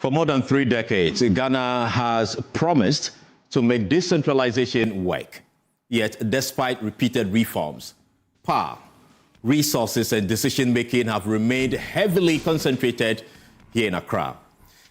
For more than 3 decades, Ghana has promised to make decentralization work. Yet, despite repeated reforms, power, resources, and decision-making have remained heavily concentrated here in Accra.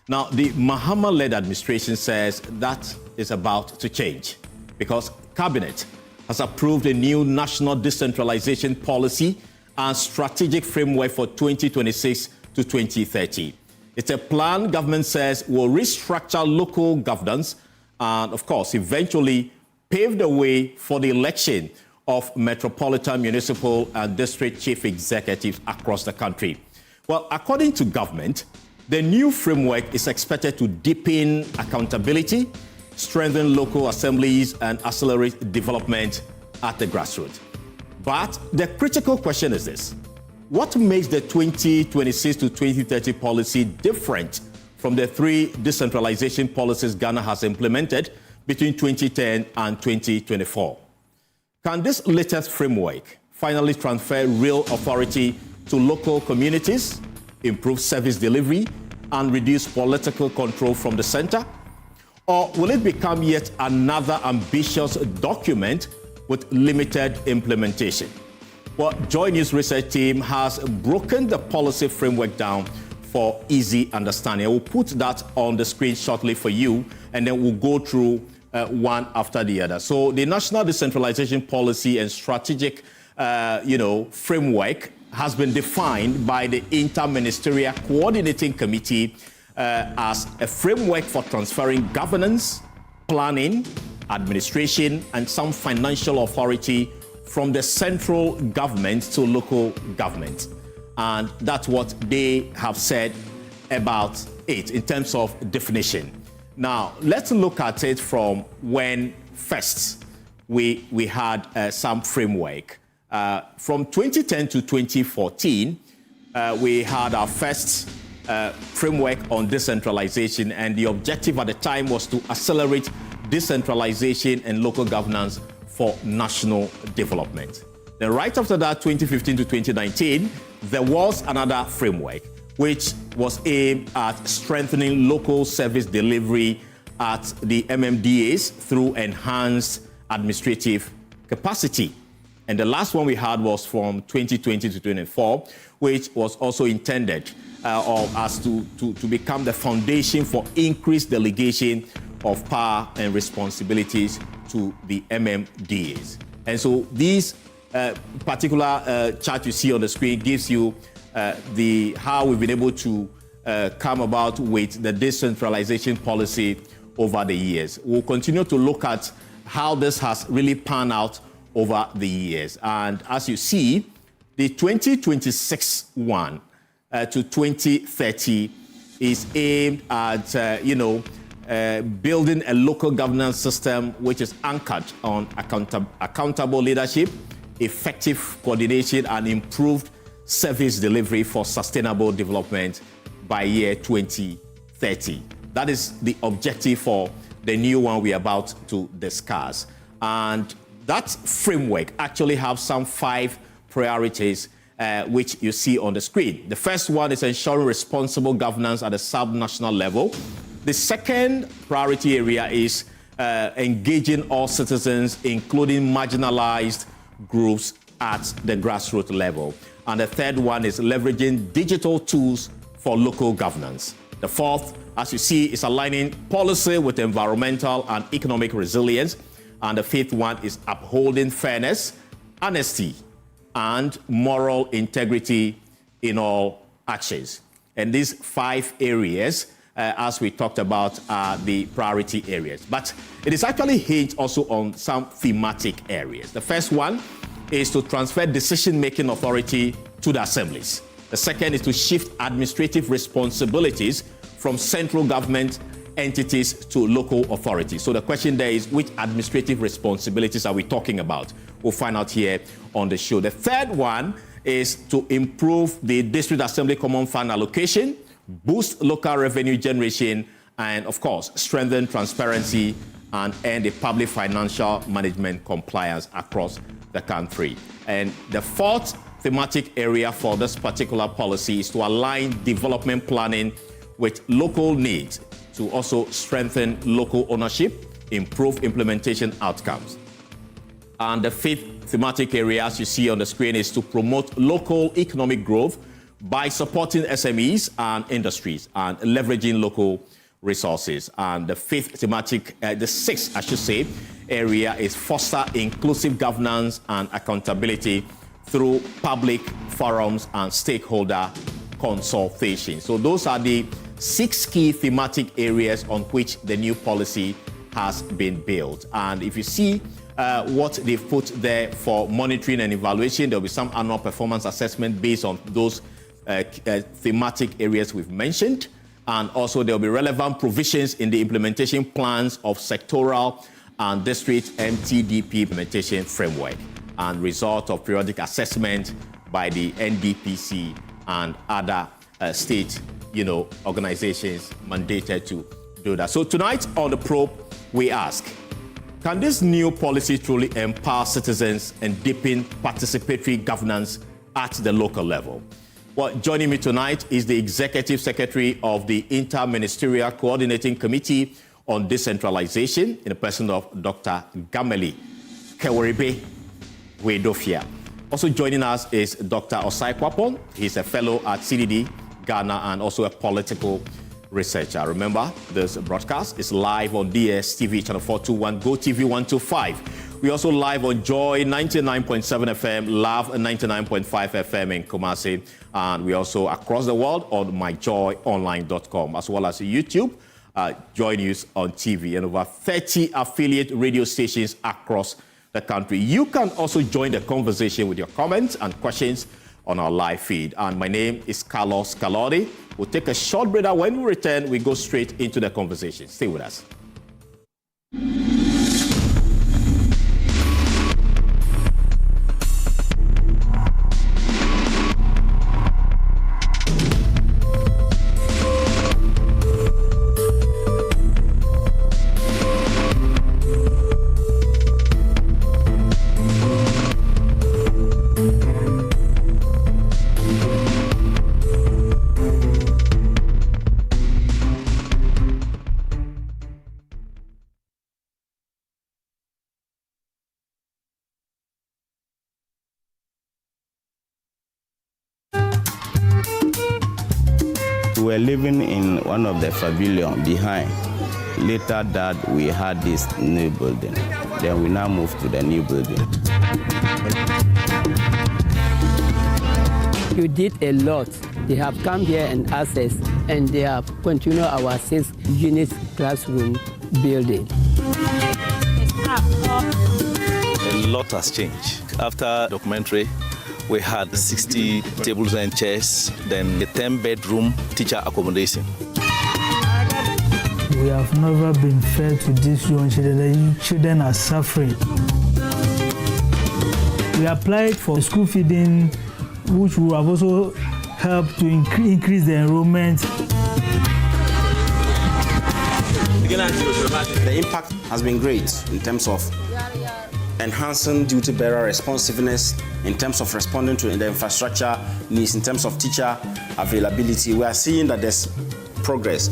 Now, the Mahama-led administration says that is about to change because Cabinet has approved a new National Decentralization Policy and strategic framework for 2026 to 2030. It's a plan government says will restructure local governance and, of course, eventually pave the way for the election of metropolitan, municipal, and district chief executives across the country. Well, according to government, the new framework is expected to deepen accountability, strengthen local assemblies, and accelerate development at the grassroots. But the critical question is this: what makes the 2026 to 2030 policy different from the 3 decentralization policies Ghana has implemented between 2010 and 2024? Can this latest framework finally transfer real authority to local communities, improve service delivery, and reduce political control from the center? Or will it become yet another ambitious document with limited implementation? Well, Joy News research team has broken the policy framework down for easy understanding. I will put that on the screen shortly for you, and then we'll go through one after the other. So the National Decentralization Policy and Strategic framework has been defined by the Inter-Ministerial Coordinating Committee as a framework for transferring governance, planning, administration, and some financial authority from the central government to local government. And that's what they have said about it in terms of definition. Now, let's look at it from when first we had some framework. From 2010 to 2014, we had our first framework on decentralization, and the objective at the time was to accelerate decentralization and local governance for national development. Then right after that, 2015 to 2019, there was another framework which was aimed at strengthening local service delivery at the MMDAs through enhanced administrative capacity. And the last one we had was from 2020 to 2024, which was also intended as to become the foundation for increased delegation of power and responsibilities to the MMDAs. And so these particular chart you see on the screen gives you how we've been able to come about with the decentralization policy over the years. We'll continue to look at how this has really panned out over the years. And as you see, the 2026 one to 2030 is aimed at, building a local governance system which is anchored on accountable leadership, effective coordination, and improved service delivery for sustainable development by year 2030. That is the objective for the new one we're about to discuss. And that framework actually has some 5 priorities which you see on the screen. The first one is ensuring responsible governance at a sub-national level. The second priority area is engaging all citizens, including marginalized groups at the grassroots level. And the third one is leveraging digital tools for local governance. The fourth, as you see, is aligning policy with environmental and economic resilience. And the fifth one is upholding fairness, honesty, and moral integrity in all actions. And these 5 areas, as we talked about, are the priority areas. But it is actually hinged also on some thematic areas. The first one is to transfer decision-making authority to the assemblies. The second is to shift administrative responsibilities from central government entities to local authorities. So the question there is, which administrative responsibilities are we talking about? We'll find out here on the show. The third one is to improve the District Assembly Common Fund allocation, boost local revenue generation, and of course, strengthen transparency and end the public financial management compliance across the country. And the fourth thematic area for this particular policy is to align development planning with local needs to also strengthen local ownership, improve implementation outcomes. And the fifth thematic area, as you see on the screen, is to promote local economic growth by supporting SMEs and industries and leveraging local resources. And the fifth thematic, the sixth, I should say, area is foster inclusive governance and accountability through public forums and stakeholder consultation. So those are the 6 key thematic areas on which the new policy has been built. And if you see what they've put there for monitoring and evaluation, there'll be some annual performance assessment based on those thematic areas we've mentioned. And also there'll be relevant provisions in the implementation plans of sectoral and district MTDP implementation framework and result of periodic assessment by the NDPC and other state, organizations mandated to do that. So tonight on The Probe, we ask, can this new policy truly empower citizens and deepen participatory governance at the local level? Well, joining me tonight is the Executive Secretary of the Inter-Ministerial Coordinating Committee on Decentralization, in the person of Dr. Gameli Wedofia. Also joining us is Dr. Osai Kwapon. He's a fellow at CDD, Ghana, and also a political researcher. Remember, this broadcast is live on DSTV channel 421, GoTV 125. We also live on Joy 99.7 FM, Love 99.5 FM in Kumasi, and we also across the world on myjoyonline.com, as well as YouTube, Joy News on TV, and over 30 affiliate radio stations across the country. You can also join the conversation with your comments and questions on our live feed. And my name is Carlos Calony. We'll take a short break. When we return, we go straight into the conversation. Stay with us. We were living in one of the pavilion behind. Later that we had this new building. Then we now moved to the new building. You did a lot. They have come here and asked us, and they have continued our 6-unit classroom building. A lot has changed. After documentary, we had 60 tables and chairs, then a 10-bedroom teacher accommodation. We have never been fair to these young children. The children are suffering. We applied for school feeding, which will have also helped to increase the enrollment. The impact has been great in terms of enhancing duty bearer responsiveness, in terms of responding to the infrastructure needs, in terms of teacher availability. We are seeing that there's progress.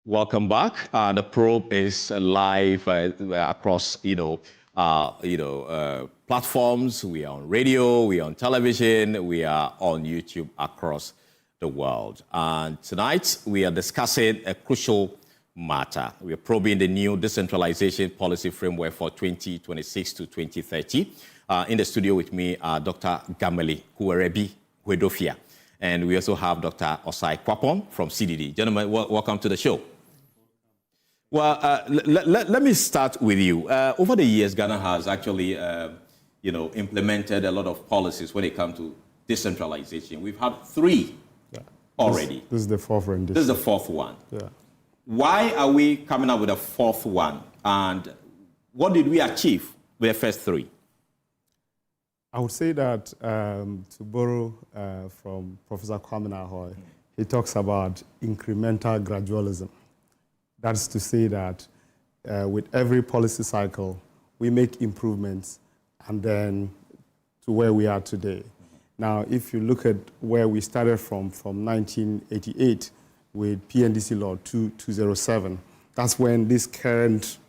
Welcome back. The probe is live across, platforms. We are on radio, we are on television, we are on YouTube across the world. And tonight we are discussing a crucial matter. We are probing the new decentralization policy framework for 2026 to 2030. In the studio with me are Dr. Gameli Wedofia. And we also have Dr. Osai Kwapon from CDD. Gentlemen, welcome to the show. Well, let me start with you. Over the years, Ghana has actually, implemented a lot of policies when it comes to decentralization. We've had 3 already. This is the 4th rendition. This is the 4th one. Yeah. Why are we coming up with a 4th one? And what did we achieve with the first 3? I would say that, to borrow from Professor Kwame Nahoy, he talks about incremental gradualism. That's to say that with every policy cycle, we make improvements and then to where we are today. Now, if you look at where we started from 1988 with PNDC Law 2207, that's when this current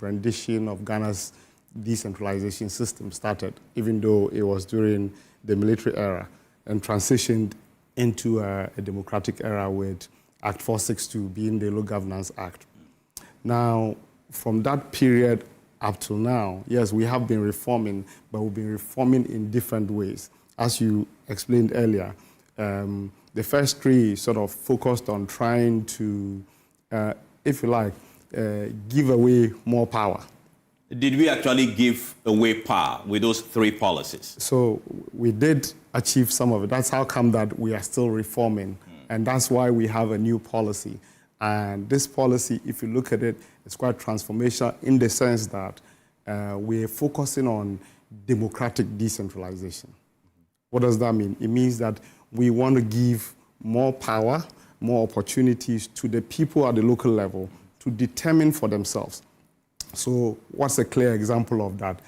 rendition of Ghana's decentralization system started, even though it was during the military era and transitioned into a democratic era with Act 462 being the Local Governance Act. Now, from that period up till now, yes, we have been reforming, but we've been reforming in different ways. As you explained earlier, the first 3 sort of focused on trying to, if you like, give away more power. Did we actually give away power with those 3 policies? So we did achieve some of it. That's how come that we are still reforming. And that's why we have a new policy. And this policy, if you look at it, it's quite transformational in the sense that we're focusing on democratic decentralization. What does that mean? It means that we want to give more power, more opportunities to the people at the local level to determine for themselves. So what's a clear example of that?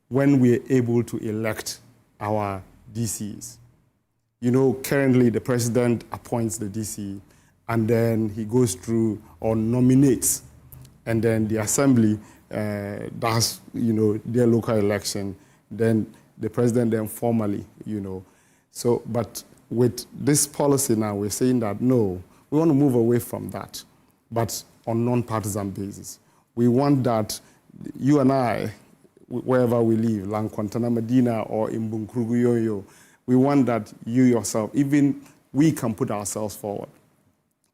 When we're able to elect our DCs. You know, currently the president appoints the DC and then he goes through or nominates, and then the assembly does, their local election. Then the president then formally, So, but with this policy now, we're saying that no, we want to move away from that, but on non-partisan basis. We want that you and I, wherever we live, Lankwantana, Medina, or in Bunkrugu, we want that you yourself, even we can put ourselves forward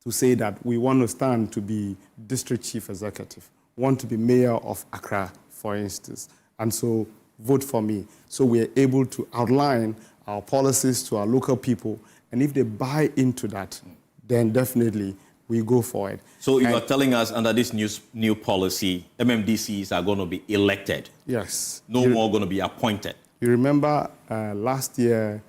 to say that we want to stand to be district chief executive, want to be mayor of Accra, for instance, and so vote for me. So we're able to outline our policies to our local people, and if they buy into that, then definitely we go for it. So you are telling us under this new policy, MMDCs are going to be elected? Yes. No more going to be appointed? You remember last year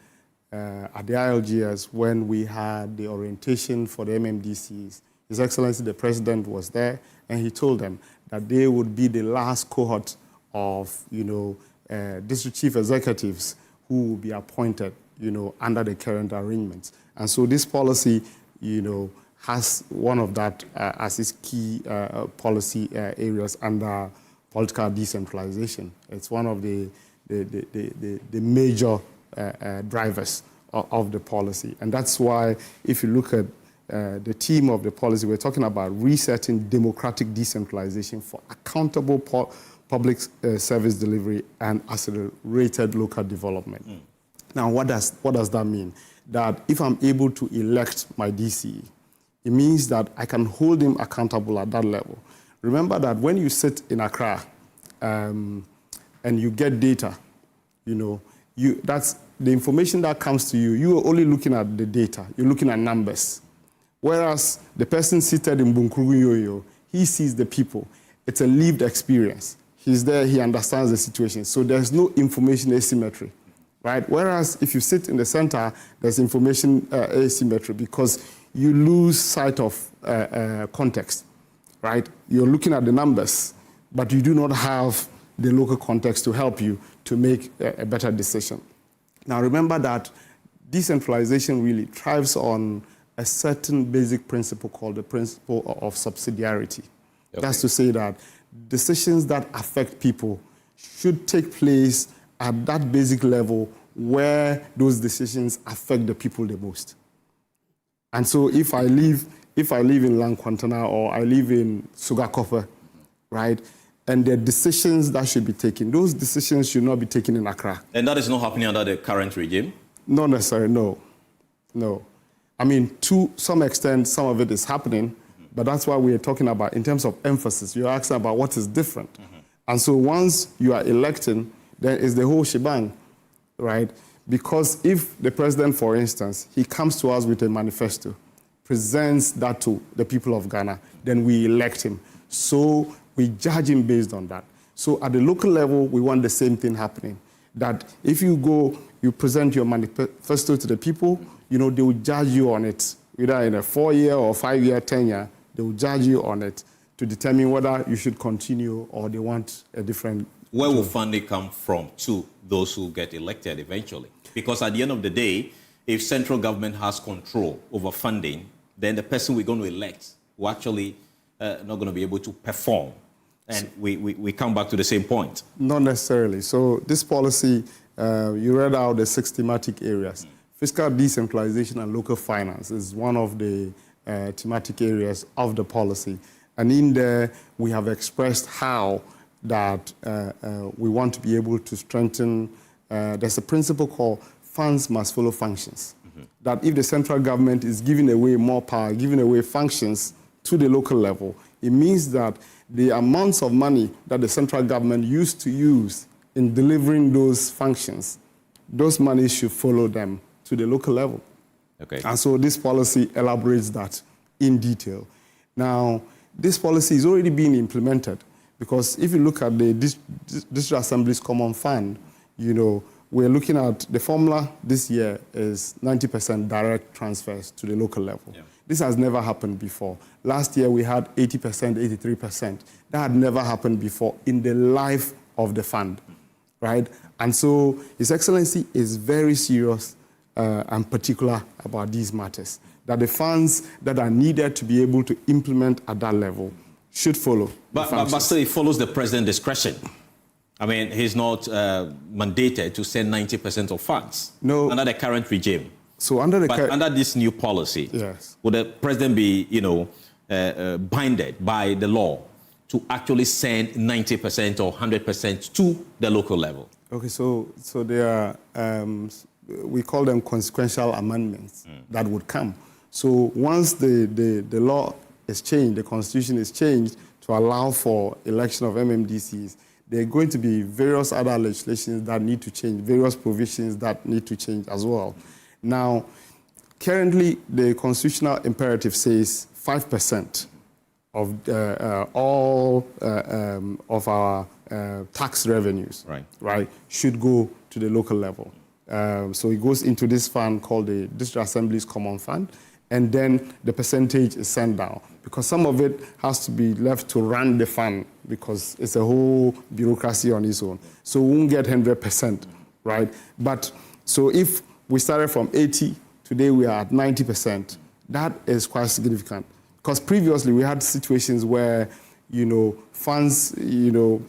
at the ILGS when we had the orientation for the MMDCs, His Excellency the President was there, and he told them that they would be the last cohort of, district chief executives who will be appointed, under the current arrangements. And so this policy, has one of that as its key policy areas under political decentralization. It's one of the major drivers of the policy. And that's why if you look at the theme of the policy, we're talking about resetting democratic decentralization for accountable public service delivery and accelerated local development. Now, what does that mean? That if I'm able to elect my DC, it means that I can hold him accountable at that level. Remember that when you sit in Accra and you get data, that's the information that comes to you. You are only looking at the data. You're looking at numbers. Whereas the person seated in Bunkrugu, he sees the people. It's a lived experience. He's there. He understands the situation. So there's no information asymmetry, right? Whereas if you sit in the center, there's information asymmetry because you lose sight of context, right? You're looking at the numbers, but you do not have the local context to help you to make a better decision. Now, remember that decentralization really thrives on a certain basic principle called the principle of subsidiarity. Okay. That's to say that decisions that affect people should take place at that basic level where those decisions affect the people the most. And so if I live in Lankwantana or I live in Sugakope, right, and the decisions that should be taken, those decisions should not be taken in Accra. And that is not happening under the current regime? Not necessarily, no. I mean, to some extent, some of it is happening, But that's why we are talking about, in terms of emphasis, you're asking about what is different. And so once you are electing, then it's the whole shebang, right? Because if the president, for instance, he comes to us with a manifesto, presents that to the people of Ghana, then we elect him. So we judge him based on that. So at the local level, we want the same thing happening. That if you go, you present your manifesto to the people, they will judge you on it. Either in a 4-year or 5-year tenure, they will judge you on it to determine whether you should continue or they want a different... Where will funding come from to those who get elected eventually? Because at the end of the day, if central government has control over funding, then the person we're going to elect will actually not going to be able to perform. And we come back to the same point. Not necessarily. So this policy, you read out the 6 thematic areas. Fiscal decentralization and local finance is one of the thematic areas of the policy. And in there, we have expressed how that we want to be able to strengthen. There's a principle called funds must follow functions. That if the central government is giving away more power, giving away functions to the local level, it means that the amounts of money that the central government used to use in delivering those functions, those monies should follow them to the local level. Okay. And so this policy elaborates that in detail. Now, this policy is already being implemented because if you look at the District Assembly's Common Fund, we're looking at the formula this year is 90% direct transfers to the local level. Yeah. This has never happened before. Last year we had 80%, 83%. That had never happened before in the life of the fund, right? And so His Excellency is very serious and particular about these matters, that the funds that are needed to be able to implement at that level should follow. But still, it follows the president's discretion. I mean, he's not mandated to send 90% of funds under the current regime. So under this new policy, yes, would the president be, binded by the law to actually send 90% or 100% to the local level? Okay, so there are, we call them consequential amendments that would come. So once the law is changed, the constitution is changed to allow for election of MMDCs, there are going to be various other legislations that need to change, various provisions that need to change as well. Now, currently, the constitutional imperative says 5% of all of our tax revenues, right, should go to the local level. So it goes into this fund called the District Assembly's Common Fund, and then the percentage is sent down because some of it has to be left to run the fund because it's a whole bureaucracy on its own. So we won't get 100%, right? But so if we started from 80, today we are at 90%, that is quite significant. Because previously we had situations where, funds,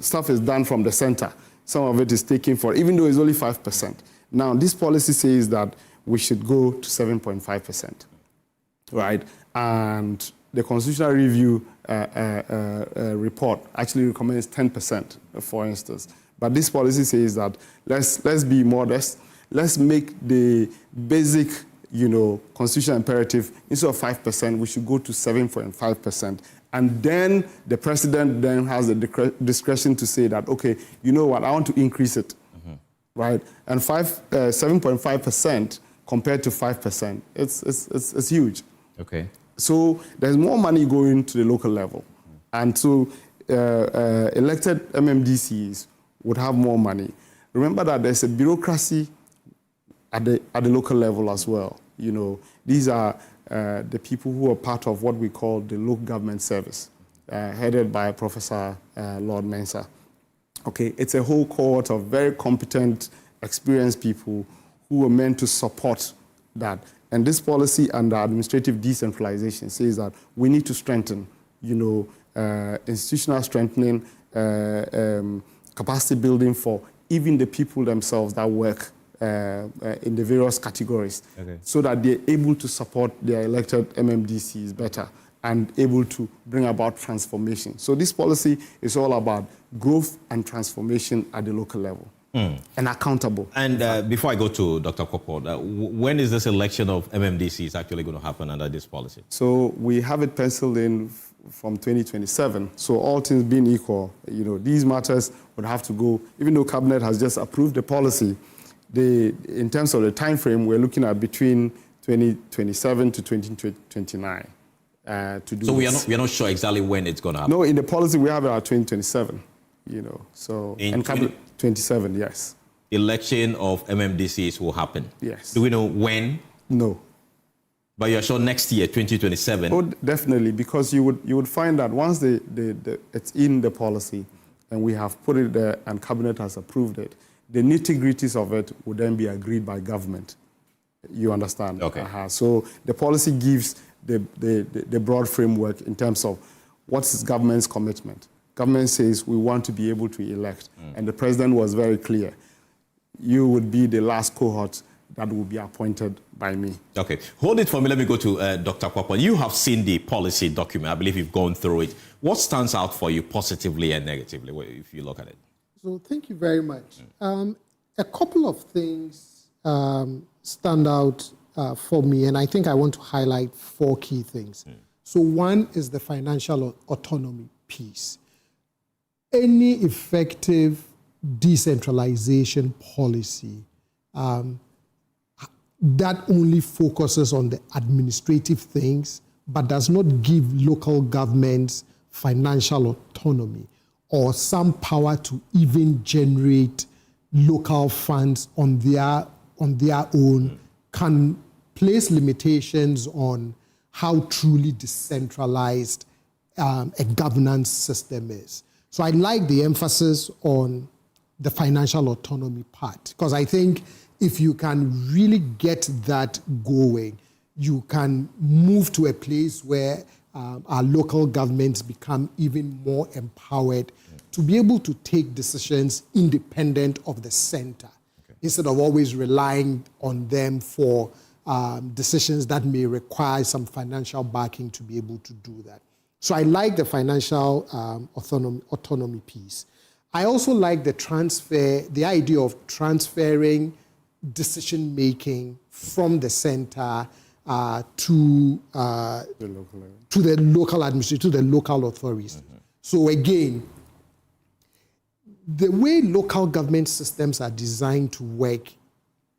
stuff is done from the center. Some of it is taken for, even though it's only 5%. Now, this policy says that we should go to 7.5%, right? And the Constitutional Review report actually recommends 10%, for instance. But this policy says that let's be modest. Let's make the basic, constitutional imperative, instead of 5%, we should go to 7.5%. And then the president then has the discretion to say that, okay, you know what, I want to increase it, right? And 7.5% compared to 5%, it's huge. Okay. So there's more money going to the local level. And so elected MMDCs would have more money. Remember that there's a bureaucracy at the local level as well. These are the people who are part of what we call the local government service, headed by Professor Lord Mensah. Okay, it's a whole cohort of very competent, experienced people who are meant to support that. And this policy under administrative decentralization says that we need to strengthen, institutional strengthening, capacity building for even the people themselves that work in the various categories, so that they're able to support their elected MMDCs better and able to bring about transformation. So this policy is all about growth and transformation at the local level. and accountable. And before I go to Dr. Kopo, when is this election of MMDCs actually going to happen under this policy? So we have it penciled in from 2027. So all things being equal, these matters would have to go, even though Cabinet has just approved the policy, in terms of the time frame, we're looking at between 2027 to 2029 to do. So we are not sure exactly when it's going to happen. No, in the policy we have it at 2027. So in and Cabinet 27, yes. Election of MMDCs will happen. Yes. Do we know when? No. But you're sure next year, 2027? Oh, definitely, because you would find that once it's in the policy and we have put it there and Cabinet has approved it, the nitty-gritties of it would then be agreed by government. You understand? Okay. So the policy gives the broad framework in terms of what's government's commitment. Government says we want to be able to elect, and the president was very clear. You would be the last cohort that will be appointed by me. Okay, hold it for me. Let me go to Dr. Kwapon. You have seen the policy document. I believe you've gone through it. What stands out for you positively and negatively if you look at it? So thank you very much. A couple of things stand out for me, and I think I want to highlight 4 key things. So one is the financial autonomy piece. Any effective decentralization policy that only focuses on the administrative things but does not give local governments financial autonomy or some power to even generate local funds on their own can place limitations on how truly decentralized a governance system is. So I like the emphasis on the financial autonomy part, because I think if you can really get that going, you can move to a place where our local governments become even more empowered to be able to take decisions independent of the center, instead of always relying on them for decisions that may require some financial backing to be able to do that. So I like the financial autonomy piece. I also like the idea of transferring decision-making from the center to the local administration, to the local authorities. So again, the way local government systems are designed to work,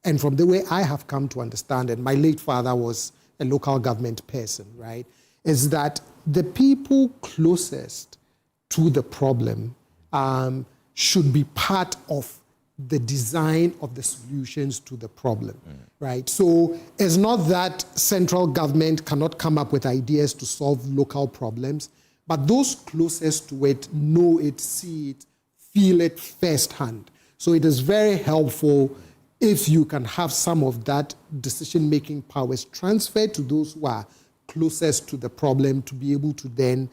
and from the way I have come to understand it, my late father was a local government person, right, is that the people closest to the problem should be part of the design of the solutions to the problem, right? So it's not that central government cannot come up with ideas to solve local problems, but those closest to it know it, see it, feel it firsthand. So it is very helpful if you can have some of that decision-making powers transferred to those who are closest to the problem to be able to then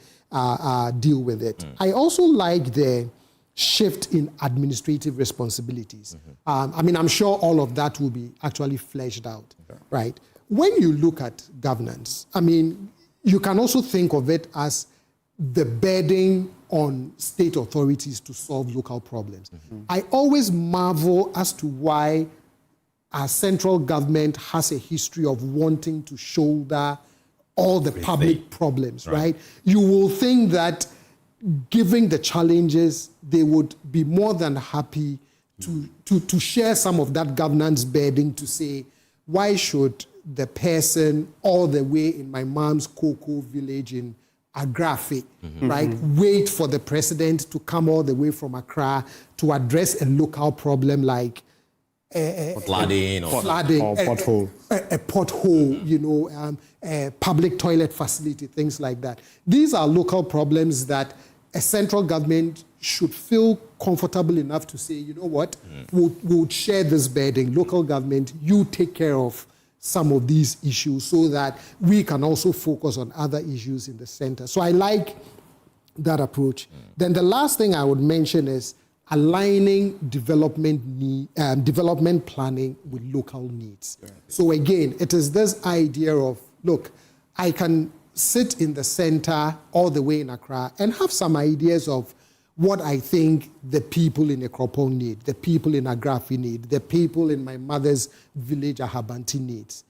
deal with it. I also like the shift in administrative responsibilities. I mean, I'm sure all of that will be actually fleshed out, right? When you look at governance, I mean, you can also think of it as the burden on state authorities to solve local problems. I always marvel as to why our central government has a history of wanting to shoulder all the public problems, right? You will think that given the challenges, they would be more than happy to share some of that governance burden, to say, why should the person all the way in my mom's cocoa village in Agrafe, right, wait for the president to come all the way from Accra to address a local problem like flooding or pothole. A pothole, you know, a public toilet facility, things like that. These are local problems that a central government should feel comfortable enough to say, you know what, we'll share this burden. Local government, you take care of some of these issues so that we can also focus on other issues in the center. So I like that approach. Then the last thing I would mention is aligning development planning with local needs. So again, it is this idea of, look, I can sit in the center all the way in Accra and have some ideas of what I think the people in Ekropong need, the people in Agrafi need, the people in my mother's village, Ahabanti needs.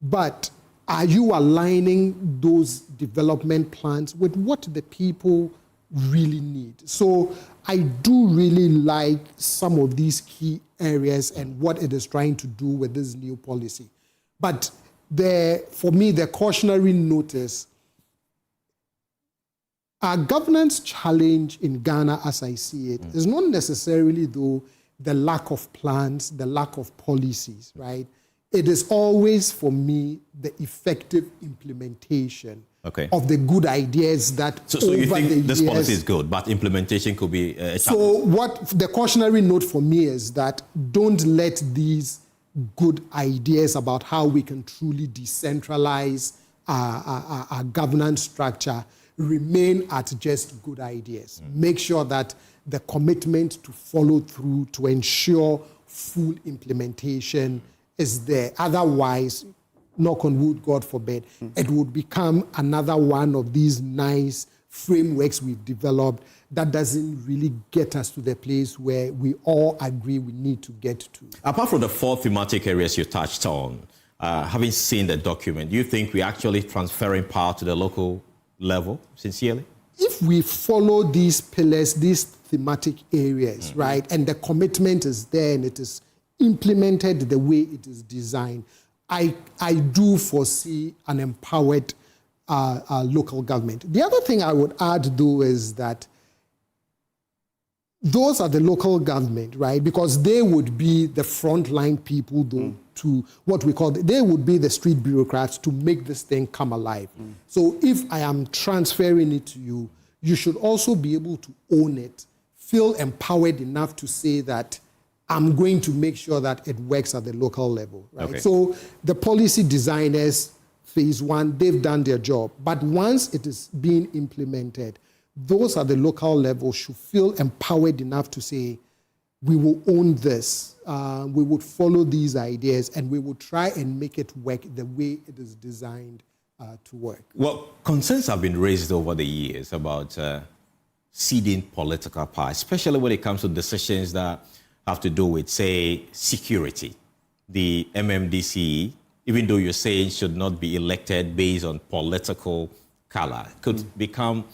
But are you aligning those development plans with what the people really need? So I do really like some of these key areas and what it is trying to do with this new policy. But for me, the cautionary notice, our governance challenge in Ghana, as I see it, is not necessarily, though, the lack of plans, the lack of policies, right? It is always, for me, the effective implementation of the good ideas that So you think this policy is good, but implementation could be a challenge? So what the cautionary note for me is that don't let these good ideas about how we can truly decentralize our governance structure remain at just good ideas. Make sure that the commitment to follow through to ensure full implementation is there. Otherwise, knock on wood, God forbid, it would become another one of these nice frameworks we've developed that doesn't really get us to the place where we all agree we need to get to. Apart from the 4 thematic areas you touched on, having seen the document, do you think we're actually transferring power to the local level, sincerely? If we follow these pillars, these thematic areas, right, and the commitment is there and it is implemented the way it is designed, I do foresee an empowered local government. The other thing I would add, though, is that those are the local government, right? Because they would be the frontline people, though, to what we call, they would be the street bureaucrats to make this thing come alive. So if I am transferring it to you, you should also be able to own it, feel empowered enough to say that I'm going to make sure that it works at the local level, right? Okay. So the policy designers, phase 1, they've done their job. But once it is being implemented, those at the local level should feel empowered enough to say, we will own this, we would follow these ideas, and we will try and make it work the way it is designed to work. Well, concerns have been raised over the years about ceding political power, especially when it comes to decisions that have to do with, say, security. The MMDC, even though you're saying should not be elected based on political color, could become,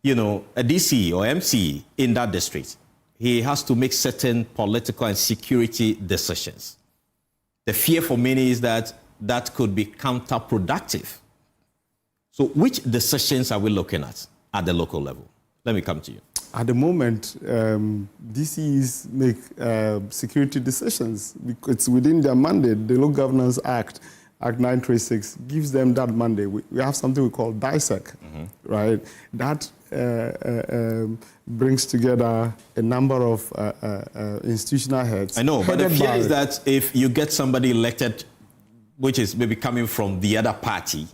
you know, a DC or MC in that district. He has to make certain political and security decisions. The fear for many is that that could be counterproductive. So which decisions are we looking at the local level? Let me come to you. At the moment, DCs make security decisions. It's within their mandate. The Local Governance Act, Act 936, gives them that mandate. We have something we call DISEC, right? That brings together a number of institutional heads. I know, but the fear is that if you get somebody elected, which is maybe coming from the other party,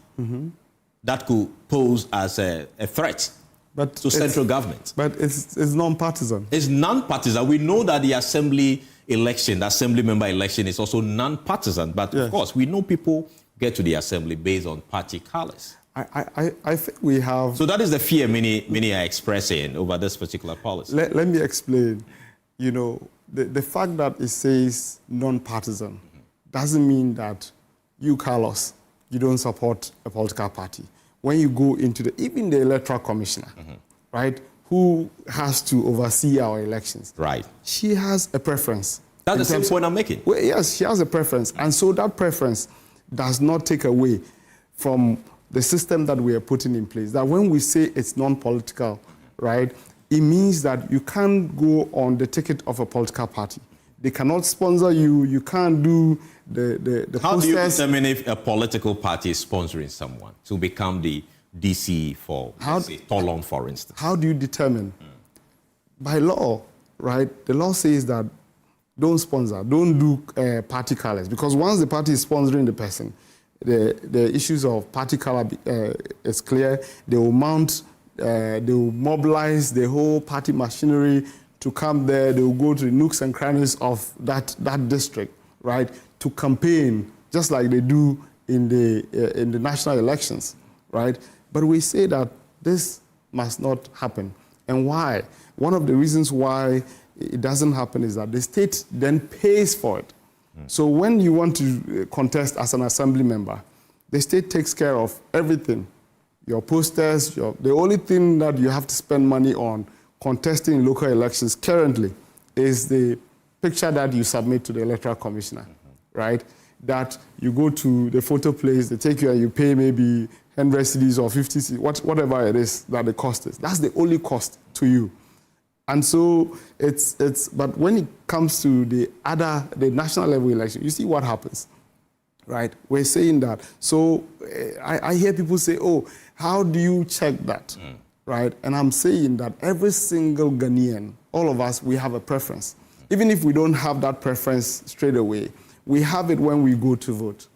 that could pose as a threat to central government. But it's non-partisan. It's non-partisan. We know that the assembly election, the assembly member election is also non-partisan. But of course, we know people get to the assembly based on party colors. I think we have... So that is the fear many are expressing over this particular policy. Let me explain. You know, the fact that it says non-partisan doesn't mean that you, Carlos, you don't support a political party. When you go into even the electoral commissioner, right, who has to oversee our elections, right, she has a preference. That's the same point I'm making. Well, yes, she has a preference, and so that preference does not take away from the system that we are putting in place. That when we say it's non-political, right, it means that you can't go on the ticket of a political party. They cannot sponsor you. You can't do the How posters. do you determine if a political party is sponsoring someone to become the DC for, say, Tolon, for instance? How do you determine? By law, right? The law says that don't sponsor, don't do party colors, because once the party is sponsoring the person, the issues of party color is clear. They will mount, they will mobilize the whole party machinery to come there. They will go to the nooks and crannies of that district, right, to campaign, just like they do in the national elections, right? But we say that this must not happen. And why? One of the reasons why it doesn't happen is that the state then pays for it. So when you want to contest as an assembly member, the state takes care of everything. Your posters, the only thing that you have to spend money on contesting local elections currently is the picture that you submit to the Electoral Commissioner, right? That you go to the photo place, they take you and you pay maybe 100 cedis or 50 cedis, whatever it is that the cost is. That's the only cost to you. And so but when it comes to the national level election, you see what happens, right? We're saying that. So I hear people say, oh, how do you check that, right? And I'm saying that every single Ghanaian, all of us, we have a preference. Even if we don't have that preference straight away, we have it when we go to vote.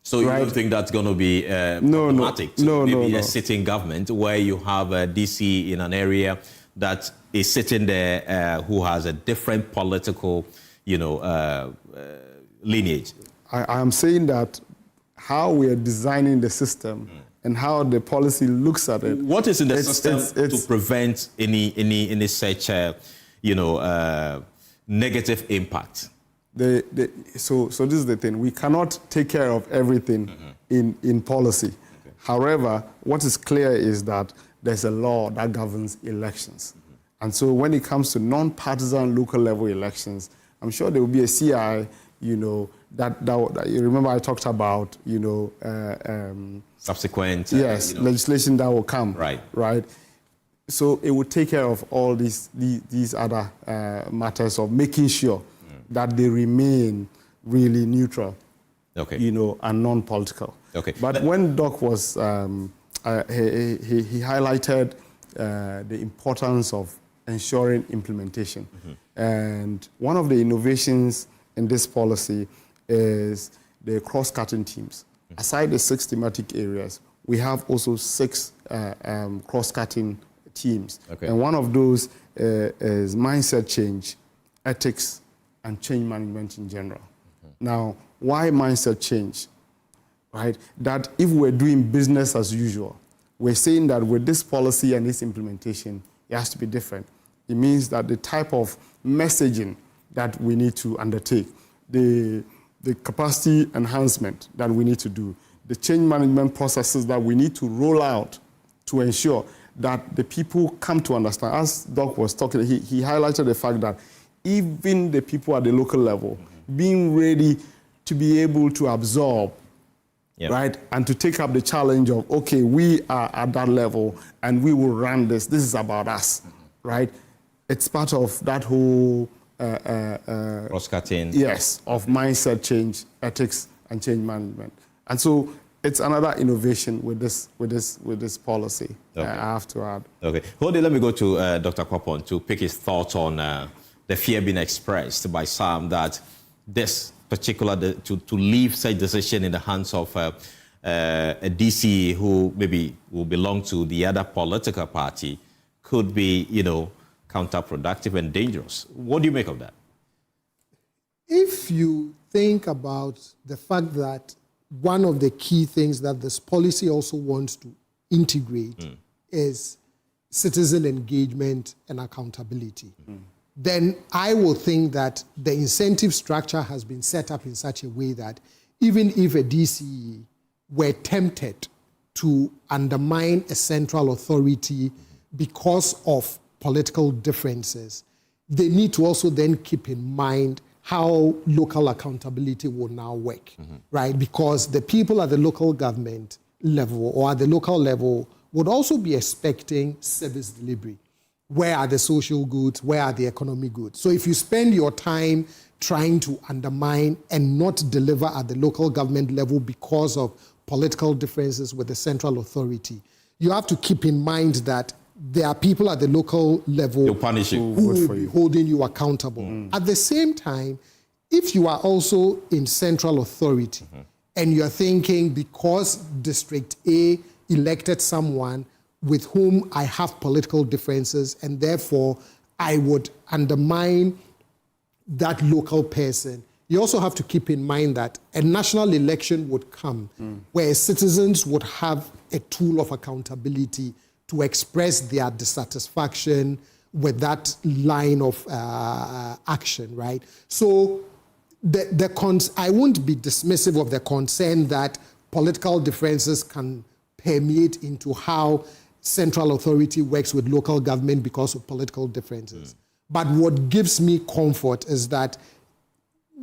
So you don't think that's going to be problematic to maybe a sitting government where you have a DC in an area that is sitting there who has a different political, lineage? I am saying that how we are designing the system and how the policy looks at it. What is in the system to prevent any such, negative impact? So this is the thing. We cannot take care of everything in policy. Okay. However, what is clear is that there's a law that governs elections. And so when it comes to non-partisan local level elections, I'm sure there will be a CI, that you remember I talked about, subsequent legislation that will come. Right. So it will take care of all these other matters of making sure that they remain really neutral, and non-political. Okay. But when Doc was, he highlighted the importance of ensuring implementation. And one of the innovations in this policy is the cross-cutting teams. Aside the 6 thematic areas, we have also 6 cross-cutting teams. Okay. And one of those is mindset change, ethics, and change management in general. Now, why mindset change? Right? That if we're doing business as usual, we're saying that with this policy and its implementation, it has to be different. It means that the type of messaging that we need to undertake, the capacity enhancement that we need to do, the change management processes that we need to roll out to ensure that the people come to understand. As Doc was talking, he highlighted the fact that even the people at the local level being ready to be able to absorb, right, and to take up the challenge of, okay, we are at that level and we will run this. This is about us, right? It's part of that whole cross-cutting. Yes, of mindset change, ethics, and change management. And so it's another innovation with this policy. Okay. I have to add. Okay, hold it. Let me go to Dr. Kwapon to pick his thoughts on the fear being expressed by some that this particular to leave such decision in the hands of a DC who maybe will belong to the other political party could be, counterproductive and dangerous. What do you make of that? If you think about the fact that one of the key things that this policy also wants to integrate is citizen engagement and accountability, then I will think that the incentive structure has been set up in such a way that even if a DCE were tempted to undermine a central authority because of political differences, they need to also then keep in mind how local accountability will now work, right? Because the people at the local government level or at the local level would also be expecting service delivery. Where are the social goods? Where are the economic goods? So if you spend your time trying to undermine and not deliver at the local government level because of political differences with the central authority, you have to keep in mind that there are people at the local level who will be holding you accountable. At the same time, if you are also in central authority and you're thinking because District A elected someone with whom I have political differences and therefore I would undermine that local person, you also have to keep in mind that a national election would come where citizens would have a tool of accountability to express their dissatisfaction with that line of action, right? So I won't be dismissive of the concern that political differences can permeate into how central authority works with local government because of political differences. But what gives me comfort is that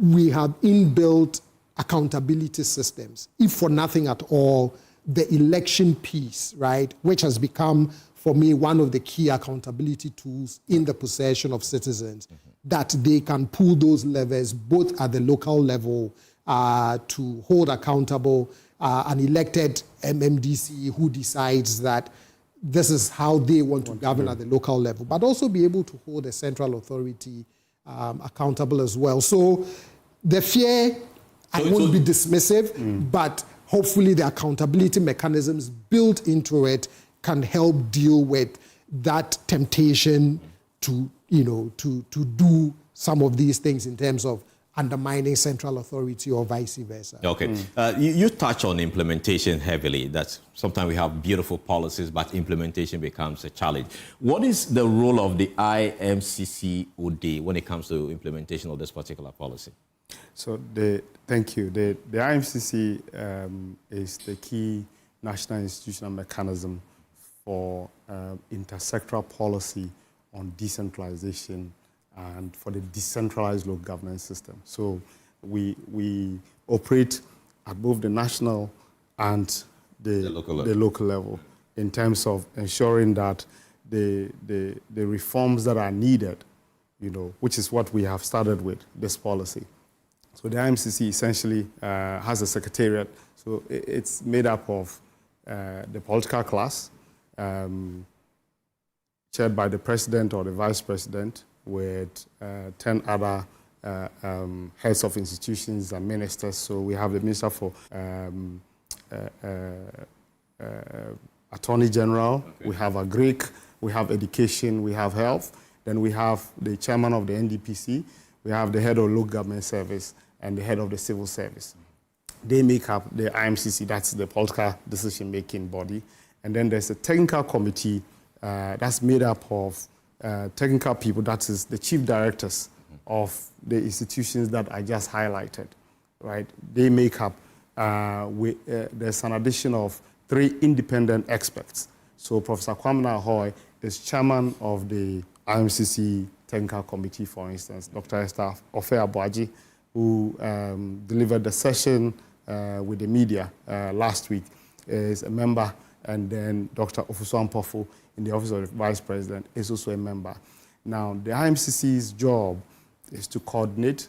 we have inbuilt accountability systems. If for nothing at all, the election piece, right, which has become, for me, one of the key accountability tools in the possession of citizens, that they can pull those levers both at the local level to hold accountable an elected MMDC who decides that this is how they want to govern at the local level, but also be able to hold a central authority accountable as well. So the fear, I won't be dismissive, but hopefully the accountability mechanisms built into it can help deal with that temptation to, to do some of these things in terms of undermining central authority or vice versa. Okay. You touch on implementation heavily. That's sometimes we have beautiful policies, but implementation becomes a challenge. What is the role of the IMCC-OD when it comes to implementation of this particular policy? So, thank you. The IMCC is the key national institutional mechanism for intersectoral policy on decentralization and for the decentralized local governance system. So we operate at both the national and the local level in terms of ensuring that the reforms that are needed, which is what we have started with, this policy. So the IMCC essentially has a secretariat. So it's made up of the political class, chaired by the president or the vice president, with 10 other heads of institutions and ministers. So we have the Minister for Attorney General, we have Agric, we have Education, we have Health, then we have the chairman of the NDPC, we have the head of local government service, and the head of the civil service. They make up the IMCC, that's the political decision-making body. And then there's a technical committee that's made up of technical people, that is the chief directors of the institutions that I just highlighted, right? They make up, there's an addition of 3 independent experts. So Professor Kwamina Ahoy is chairman of the IMCC Technical Committee, for instance. Dr. Esther Ofe-Aboagye, who delivered the session with the media last week, is a member, and then Dr. Ofusu Ampofo in the Office of the Vice President is also a member. Now, the IMCC's job is to coordinate,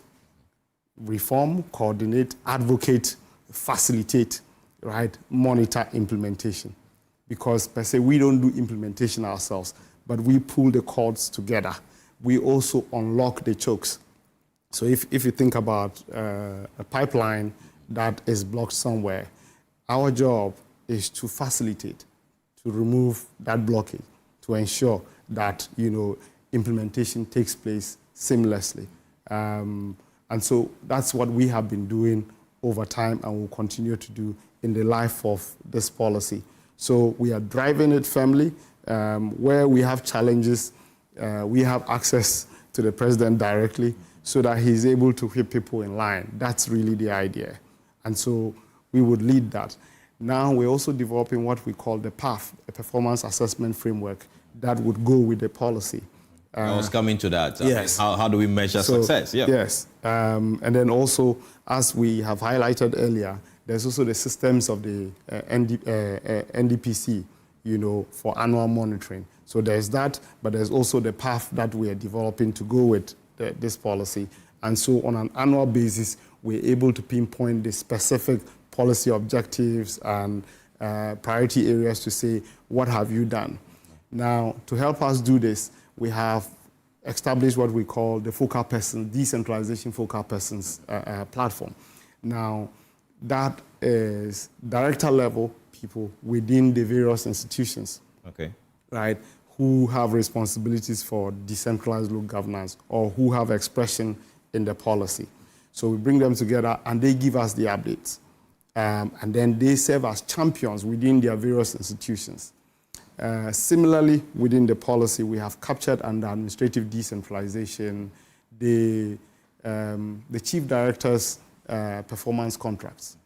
reform, coordinate, advocate, facilitate, right, monitor implementation. Because per se, we don't do implementation ourselves, but we pull the cords together. We also unlock the chokes. So if you think about a pipeline that is blocked somewhere, our job is to facilitate, to remove that blockage, to ensure that, implementation takes place seamlessly. And so that's what we have been doing over time and will continue to do in the life of this policy. So we are driving it firmly. Where we have challenges, we have access to the president directly so that he's able to keep people in line. That's really the idea. And so we would lead that. Now we're also developing what we call the PAF, a performance assessment framework that would go with the policy. I was coming to that. Yes. How do we measure success? Yeah. Yes. And then also, as we have highlighted earlier, there's also the systems of the NDPC, for annual monitoring. So there's that, but there's also the path that we are developing to go with this policy. And so on an annual basis, we're able to pinpoint the specific policy objectives and priority areas to say, what have you done? Now, to help us do this, we have established what we call the focal person, decentralization focal persons platform. Now, that is director level people within the various institutions, right, who have responsibilities for decentralized local governance or who have expression in the policy. So we bring them together and they give us the updates. And then they serve as champions within their various institutions. Similarly, within the policy, we have captured under administrative decentralization the chief director's performance contracts.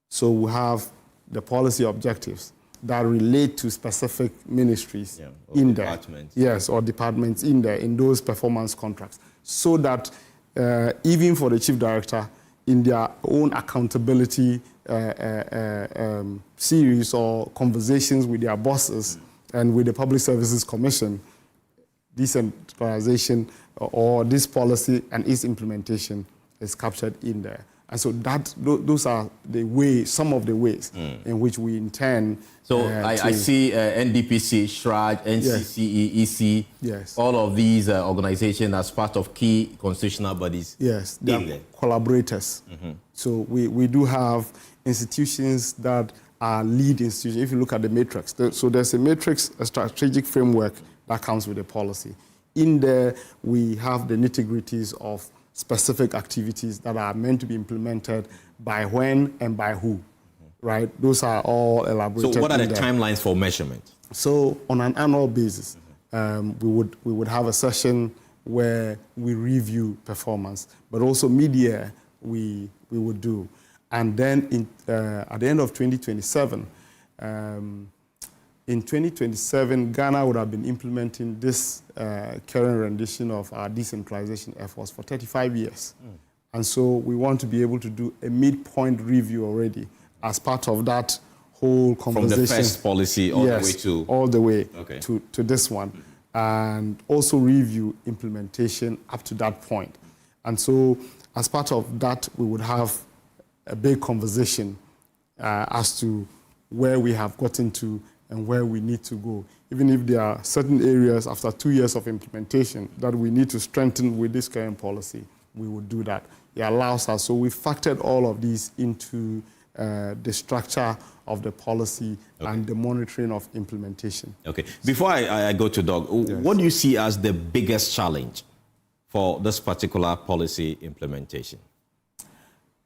So we have the policy objectives that relate to specific ministries in there. Yes, or departments in there, in those performance contracts. So that even for the chief director, in their own accountability series or conversations with their bosses and with the Public Services Commission, decentralization or this policy and its implementation is captured in there. And so those are the ways, some of the ways in which we intend. So I see NDPC, SHRAJ, NCCE, EC, all of these organizations as part of key constitutional bodies. Yes, they are collaborators. So we do have institutions that are lead institutions. If you look at the matrix, so there's a matrix, a strategic framework that comes with the policy. In there, we have the nitty-gritties of specific activities that are meant to be implemented by when and by who, right? Those are all elaborated. So what are the timelines for measurement? So on an annual basis, we would have a session where we review performance, but also mid-year we would do. And then at the end of 2027, in 2027, Ghana would have been implementing this current rendition of our decentralization efforts for 35 years. And so we want to be able to do a midpoint review already as part of that whole conversation. From the first policy all the way to... all the way to this one. And also review implementation up to that point. And so as part of that, we would have a big conversation as to where we have gotten to and where we need to go. Even if there are certain areas after 2 years of implementation that we need to strengthen with this current policy, we would do that. It allows us, so we factored all of these into the structure of the policy and the monitoring of implementation. Okay, before I go to Doug, what do you see as the biggest challenge for this particular policy implementation?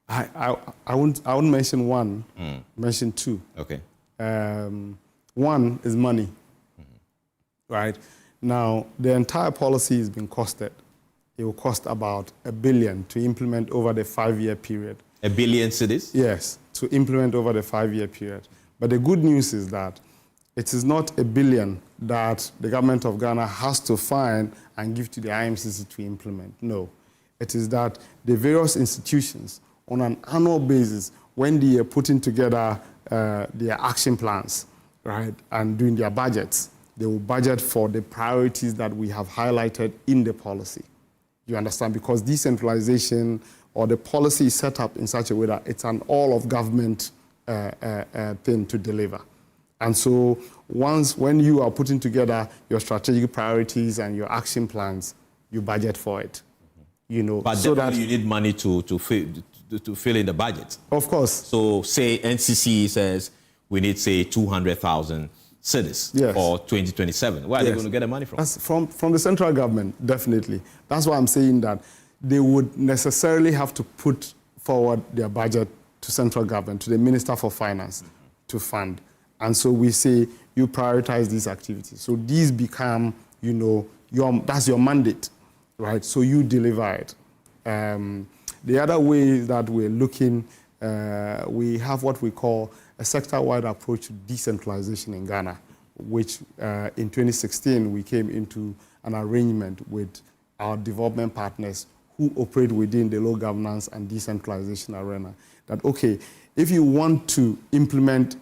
I wouldn't mention one, mention two. Okay. One is money, right? Now, the entire policy has been costed. It will cost about $1 billion to implement over the 5-year period. $1 billion cedis? Yes, to implement over the 5-year period. But the good news is that it is not $1 billion that the government of Ghana has to find and give to the IMCC to implement. No. It is that the various institutions, on an annual basis, when they are putting together their action plans, right, and doing their budgets, they will budget for the priorities that we have highlighted in the policy. You understand? Because decentralization or the policy is set up in such a way that it's an all-of-government thing to deliver. And so when you are putting together your strategic priorities and your action plans, you budget for it. You know, but so that you need money to fill in the budget. Of course. So say NCC says we need, say, 200,000 cedis for 2027. Where are they going to get the money from? That's from the central government, definitely. That's why I'm saying that they would necessarily have to put forward their budget to central government, to the Minister for Finance, to fund. And so we say, you prioritize these activities. So these become, you know, that's your mandate, right? So you deliver it. The other way that we're looking, we have what we call a sector-wide approach to decentralization in Ghana, which in 2016 we came into an arrangement with our development partners who operate within the low governance and decentralization arena. That, okay, if you want to implement,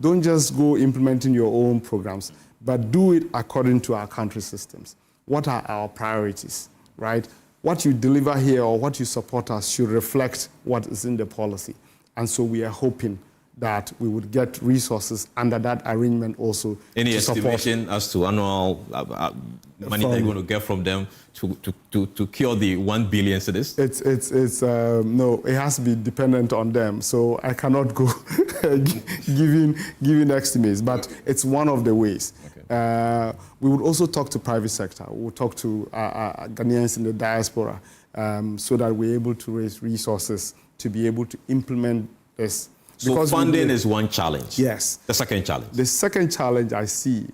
don't just go implementing your own programs, but do it according to our country systems. What are our priorities, right? What you deliver here or what you support us should reflect what is in the policy. And so we are hoping that we would get resources under that arrangement also. Any estimation as to annual money that you're going to get from them to cure the 1 billion cedis? No, it has to be dependent on them. So I cannot go giving estimates, but it's one of the ways. Okay. We would also talk to private sector. We would talk to Ghanaians in the diaspora so that we're able to raise resources to be able to implement this. So because funding is one challenge. Yes. The second challenge. The second challenge I see,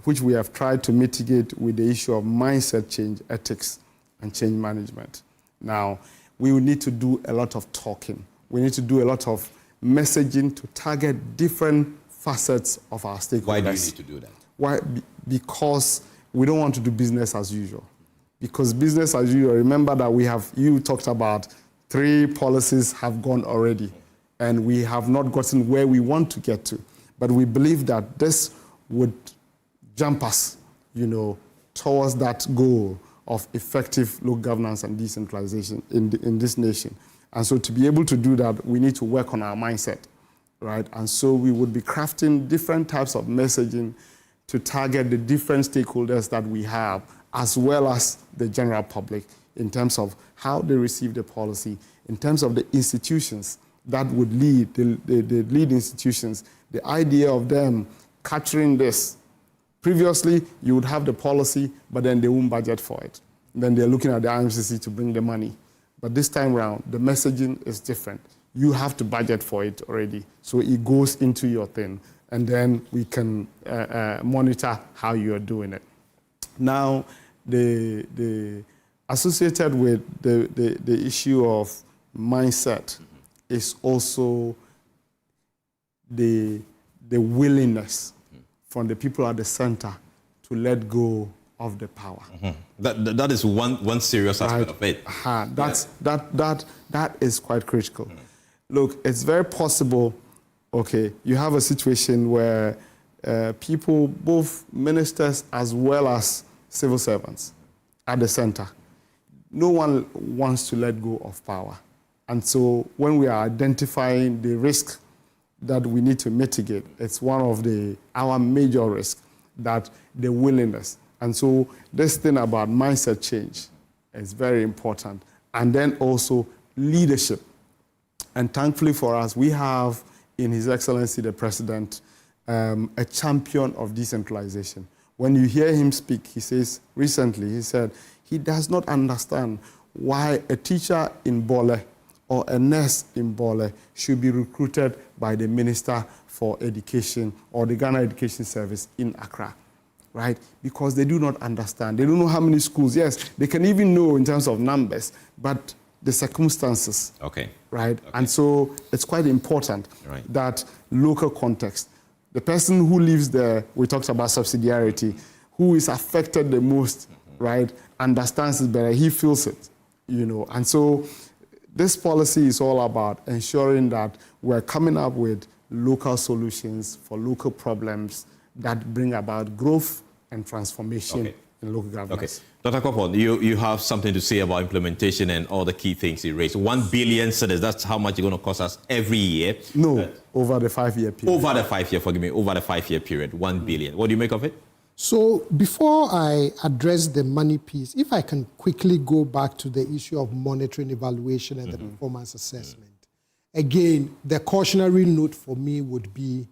which we have tried to mitigate with the issue of mindset change, ethics, and change management. Now, we will need to do a lot of talking. We need to do a lot of messaging to target different facets of our stakeholders. Why do you need to do that? Why? Because we don't want to do business as usual. Because business as usual, remember that you talked about 3 policies have gone already, and we have not gotten where we want to get to. But we believe that this would jump us, towards that goal of effective local governance and decentralization in this nation. And so to be able to do that, we need to work on our mindset, right? And so we would be crafting different types of messaging to target the different stakeholders that we have, as well as the general public, in terms of how they receive the policy, in terms of the institutions that would lead, the lead institutions, the idea of them capturing this. Previously, you would have the policy, but then they won't budget for it. Then they're looking at the IMCC to bring the money. But this time around, the messaging is different. You have to budget for it already, so it goes into your thing, and then we can monitor how you are doing it. Now, the associated with the issue of mindset is also the willingness from the people at the center to let go of the power. That is one serious aspect of it. That is quite critical. Look, it's very possible, you have a situation where people, both ministers as well as civil servants at the center, no one wants to let go of power. And so when we are identifying the risk that we need to mitigate, it's one of our major risks, that the willingness. And so this thing about mindset change is very important. And then also leadership. And thankfully for us, we have in His Excellency the President a champion of decentralization. When you hear him speak, he said he does not understand why a teacher in Bole or a nurse in Bole should be recruited by the Minister for Education or the Ghana Education Service in Accra, right? Because they do not understand. They don't know how many schools. Yes, they can even know in terms of numbers, but the circumstances, right? And so it's quite important that local context, the person who lives there, we talked about subsidiarity, who is affected the most, right, understands it better, he feels it, And so this policy is all about ensuring that we're coming up with local solutions for local problems that bring about growth and transformation in local governance. Dr. Akufo, you have something to say about implementation and all the key things you raised. 1 billion cedis, that's how much it's going to cost us every year. No, over the 5-year period. Over the 5-year period, 1 billion. What do you make of it? So before I address the money piece, if I can quickly go back to the issue of monitoring, evaluation, and the performance assessment. Again, the cautionary note for me would be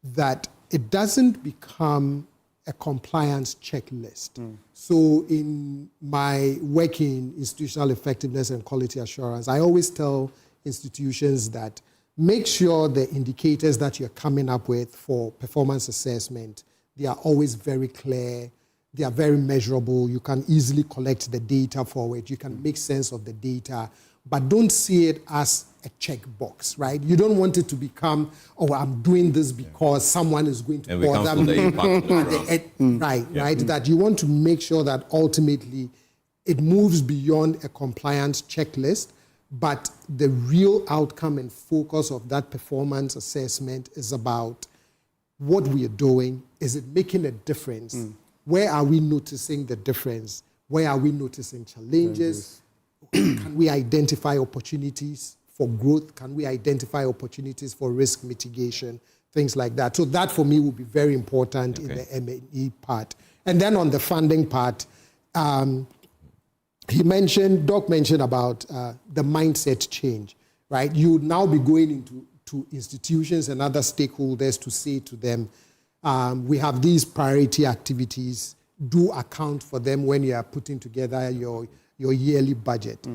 that it doesn't become a compliance checklist. So in my work in institutional effectiveness and quality assurance, I always tell institutions that make sure the indicators that you're coming up with for performance assessment, they are always very clear, they are very measurable, you can easily collect the data for it, you can make sense of the data, but don't see it as a checkbox, right? You don't want it to become, I'm doing this because someone is going to bother me. Right. That you want to make sure that ultimately it moves beyond a compliance checklist, but the real outcome and focus of that performance assessment is about what we are doing. Is it making a difference? Where are we noticing the difference? Where are we noticing challenges? Can we identify opportunities for growth? Can we identify opportunities for risk mitigation? Things like that. So that for me would be very important in the M&E part. And then on the funding part, Doc mentioned about the mindset change, right? You would now be going into institutions and other stakeholders to say to them, we have these priority activities, do account for them when you are putting together your yearly budget.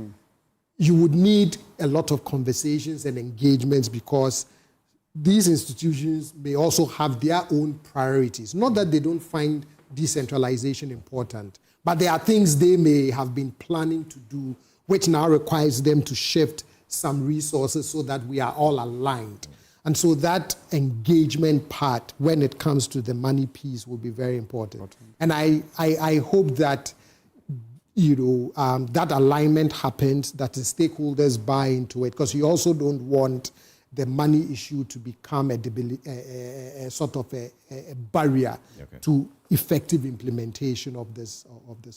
you would need a lot of conversations and engagements because these institutions may also have their own priorities. Not that they don't find decentralization important, but there are things they may have been planning to do which now requires them to shift some resources so that we are all aligned. And so that engagement part, when it comes to the money piece, will be very important. And I hope that that alignment happens, that the stakeholders buy into it, because you also don't want the money issue to become a sort of a barrier to effective implementation of this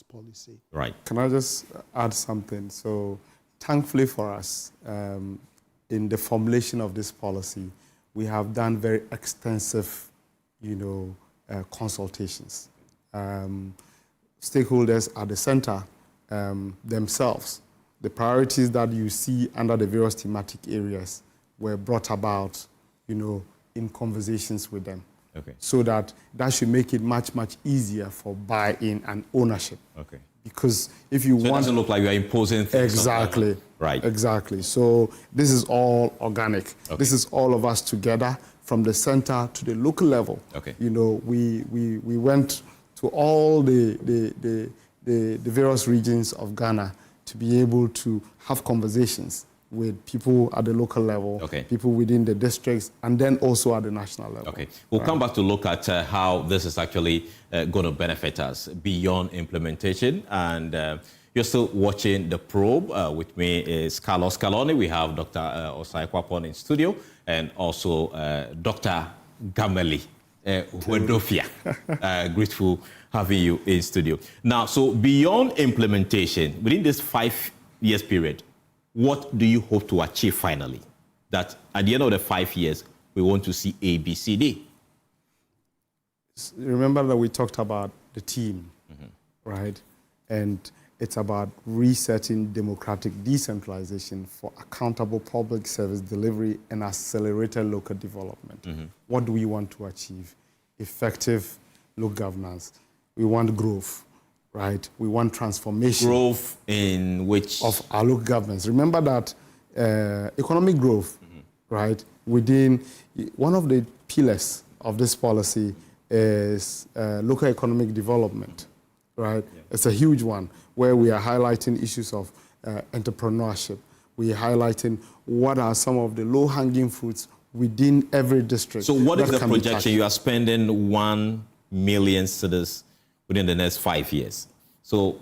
policy. Right. Can I just add something? So, thankfully for us, in the formulation of this policy, we have done very extensive, consultations. Stakeholders at the center themselves, the priorities that you see under the various thematic areas were brought about, in conversations with them. Okay. So that should make it much, much easier for buy-in and ownership. Okay. Because if you so want... it doesn't look like you're imposing things. Exactly. Right. Exactly. So this is all organic. Okay. This is all of us together from the center to the local level. Okay. We went to all the various regions of Ghana to be able to have conversations with people at the local level, okay. people within the districts, and then also at the national level. Okay, we'll come back to look at how this is actually going to benefit us beyond implementation. And you're still watching The Probe. With me is Carlos Calony. We have Dr. Osai Kwapon in studio, and also Dr. Gameli Wedofia. Grateful having you in studio. Now, so beyond implementation, within this 5 years period, what do you hope to achieve finally? That at the end of the 5 years, we want to see A, B, C, D. Remember that we talked about the team, right? And it's about resetting democratic decentralization for accountable public service delivery and accelerated local development. What do we want to achieve? Effective local governance. We want growth. Right, we want transformation. Growth in which? Of our local governments. Remember that economic growth, right, within one of the pillars of this policy is local economic development, right? Yeah. It's a huge one where we are highlighting issues of entrepreneurship. We are highlighting what are some of the low-hanging fruits within every district. So what is the projection? You are spending 1 million cedis within the next 5 years. So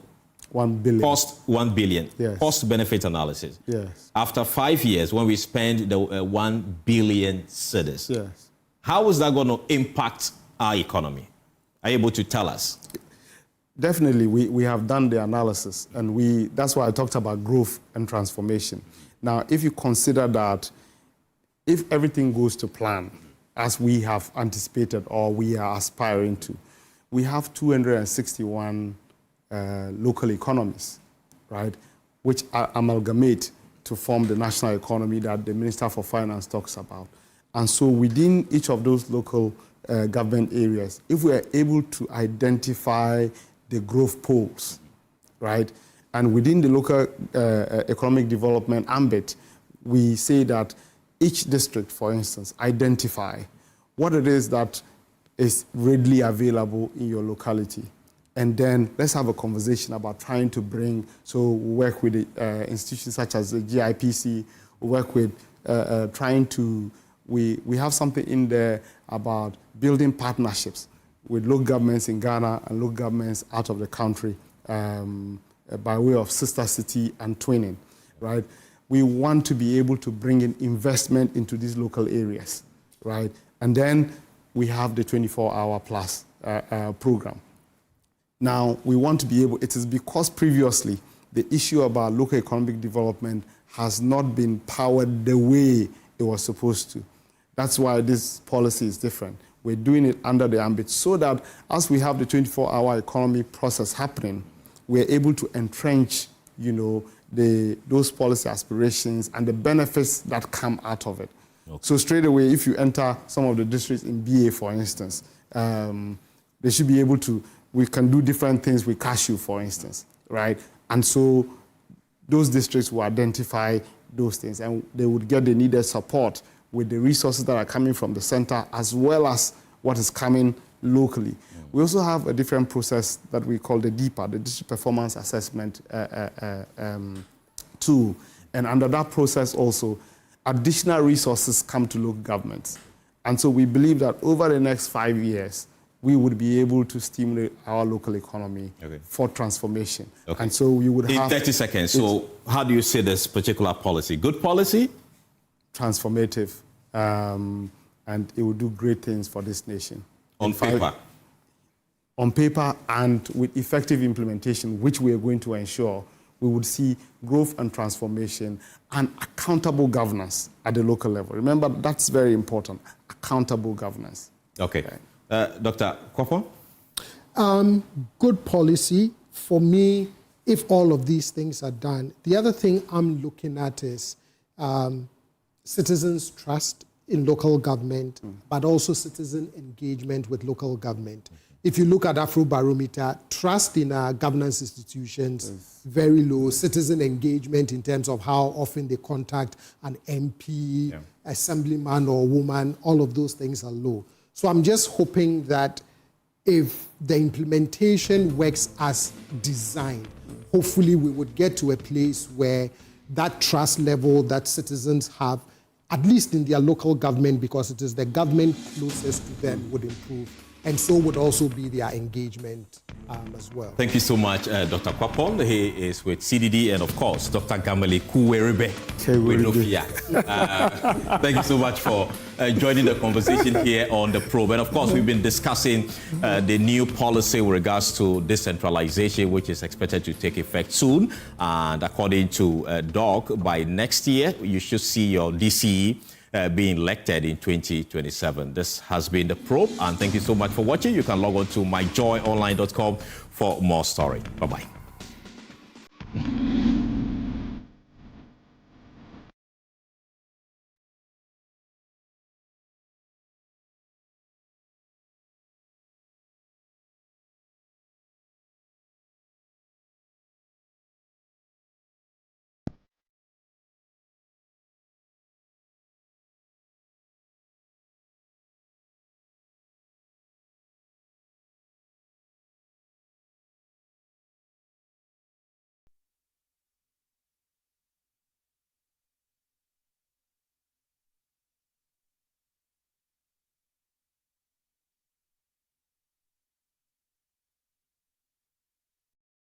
1 billion. Cost 1 billion. Yes. Cost benefit analysis. Yes. After 5 years, when we spend the 1 billion cedis, yes. How is that going to impact our economy? Are you able to tell us? Definitely, we have done the analysis, and that's why I talked about growth and transformation. Now, if you consider that if everything goes to plan, as we have anticipated or we are aspiring to, we have 261 local economies, right, which amalgamate to form the national economy that the Minister for Finance talks about. And so within each of those local government areas, if we are able to identify the growth poles, right, and within the local economic development ambit, we say that each district, for instance, identify what it is that is readily available in your locality. And then let's have a conversation about trying to bring, so we work with institutions such as the GIPC, we work with we have something in there about building partnerships with local governments in Ghana and local governments out of the country by way of sister city and twinning, right? We want to be able to bring in investment into these local areas, right? And then we have the 24-hour plus program. Now, we want to be able, it is because previously the issue about local economic development has not been powered the way it was supposed to. That's why this policy is different. We're doing it under the ambit so that as we have the 24-hour economy process happening, we're able to entrench, those policy aspirations and the benefits that come out of it. Okay. So straight away, if you enter some of the districts in BA, for instance, they should be able to, we can do different things with cashew, for instance, right? And so those districts will identify those things, and they would get the needed support with the resources that are coming from the center as well as what is coming locally. We also have a different process that we call the DPA, the District Performance Assessment tool. And under that process also, additional resources come to local governments. And so we believe that over the next 5 years, we would be able to stimulate our local economy for transformation. And so we would have... In 30 seconds, so how do you see this particular policy? Good policy? Transformative. And it will do great things for this nation. On paper? On paper, and with effective implementation, which we are going to ensure, we would see growth and transformation and accountable governance at the local level. Remember, that's very important, accountable governance. Okay. Dr. Kwapon? Good policy. For me, if all of these things are done, the other thing I'm looking at is citizens' trust in local government, but also citizen engagement with local government. If you look at Afrobarometer, trust in our governance institutions, very low. Citizen engagement in terms of how often they contact an MP, assemblyman or woman, all of those things are low. So I'm just hoping that if the implementation works as designed, hopefully we would get to a place where that trust level that citizens have, at least in their local government, because it is the government closest to them, would improve. And so would also be their engagement as well. Thank you so much, Dr. Kwapon. He is with CDD, and of course, Dr. Gamale Kuwerebe. Thank you so much for joining the conversation here on The Probe. And of course, we've been discussing the new policy with regards to decentralization, which is expected to take effect soon. And according to DOC, by next year, you should see your DCE being elected in 2027. This has been The Probe, and thank you so much for watching. You can log on to myjoyonline.com for more story. Bye-bye.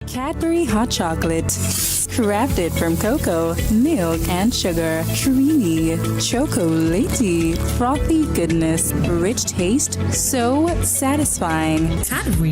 Cadbury Hot Chocolate. Crafted from cocoa, milk, and sugar. Creamy, chocolatey, frothy goodness, rich taste, so satisfying. Cadbury